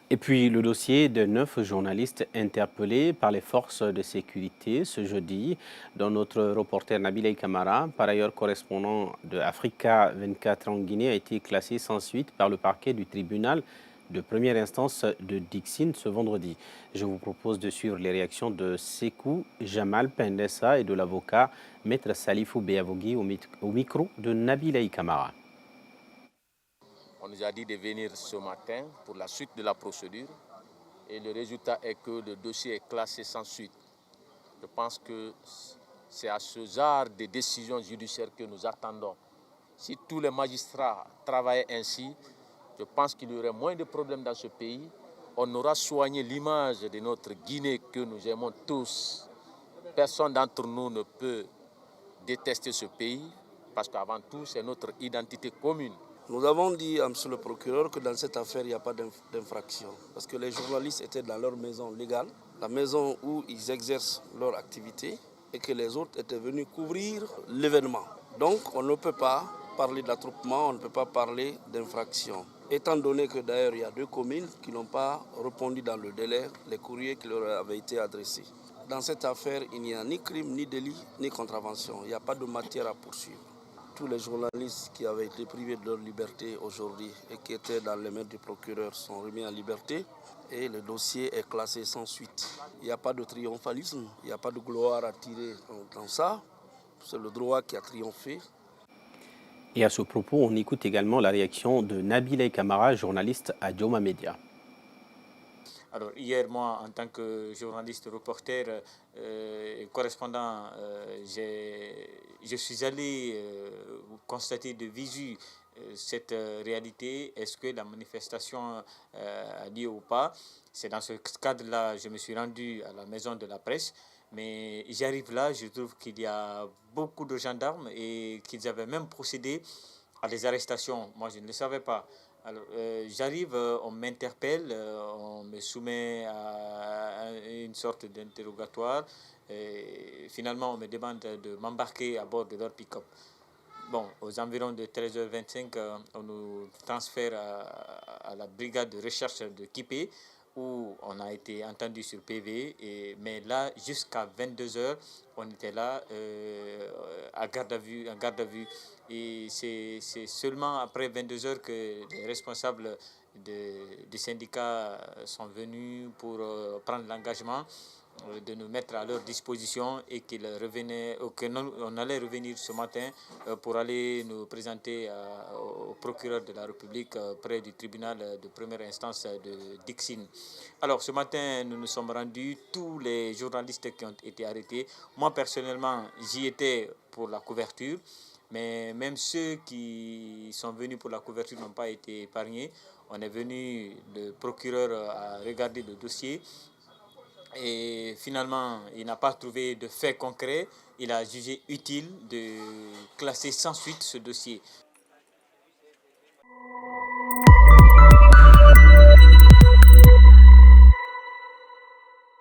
Et puis le dossier de 9 journalistes interpellés par les forces de sécurité ce jeudi, dont notre reporter Nabil Kamara, par ailleurs correspondant de Africa 24 en Guinée, a été classé sans suite par le parquet du tribunal de première instance de Dixine ce vendredi. Je vous propose de suivre les réactions de Sekou Jamal Pendessa et de l'avocat Maître Salifou Beavogui au micro de Nabil Kamara. On nous a dit de venir ce matin pour la suite de la procédure et le résultat est que le dossier est classé sans suite. Je pense que c'est à ce genre de décisions judiciaires que nous attendons. Si tous les magistrats travaillaient ainsi, je pense qu'il y aurait moins de problèmes dans ce pays. On aura soigné l'image de notre Guinée que nous aimons tous. Personne d'entre nous ne peut détester ce pays parce qu'avant tout, c'est notre identité commune. Nous avons dit à monsieur le procureur que dans cette affaire, il n'y a pas d'infraction. Parce que les journalistes étaient dans leur maison légale, la maison où ils exercent leur activité, et que les autres étaient venus couvrir l'événement. Donc on ne peut pas parler d'attroupement, on ne peut pas parler d'infraction. Étant donné que d'ailleurs il y a 2 communes qui n'ont pas répondu dans le délai les courriers qui leur avaient été adressés. Dans cette affaire, il n'y a ni crime, ni délit, ni contravention. Il n'y a pas de matière à poursuivre. Tous les journalistes qui avaient été privés de leur liberté aujourd'hui et qui étaient dans les mains du procureur sont remis en liberté et le dossier est classé sans suite. Il n'y a pas de triomphalisme, il n'y a pas de gloire à tirer dans ça. C'est le droit qui a triomphé. Et à ce propos, on écoute également la réaction de Nabil Kamara, journaliste à Dioma Media. Alors hier, moi, en tant que journaliste, reporter et correspondant, je suis allé constater de visu cette réalité. Est-ce que la manifestation a lieu ou pas? C'est dans ce cadre-là que je me suis rendu à la maison de la presse. Mais j'arrive là, je trouve qu'il y a beaucoup de gendarmes et qu'ils avaient même procédé à des arrestations. Moi, je ne le savais pas. Alors, j'arrive, on m'interpelle, on me soumet à une sorte d'interrogatoire. Et finalement, on me demande de m'embarquer à bord de leur pick-up. Bon, aux environs de 13h25, on nous transfère à la brigade de recherche de Kipé, où on a été entendu sur PV. Mais là, jusqu'à 22h, on était là en garde à vue. Et c'est seulement après 22h que les responsables des syndicats sont venus pour prendre l'engagement de nous mettre à leur disposition et qu'on allait revenir ce matin pour aller nous présenter au procureur de la République près du tribunal de première instance de Dixine. Alors ce matin, nous nous sommes rendus, tous les journalistes qui ont été arrêtés. Moi personnellement, j'y étais pour la couverture, mais même ceux qui sont venus pour la couverture n'ont pas été épargnés. On est venu, le procureur a regardé le dossier. Et finalement, il n'a pas trouvé de faits concrets. Il a jugé utile de classer sans suite ce dossier.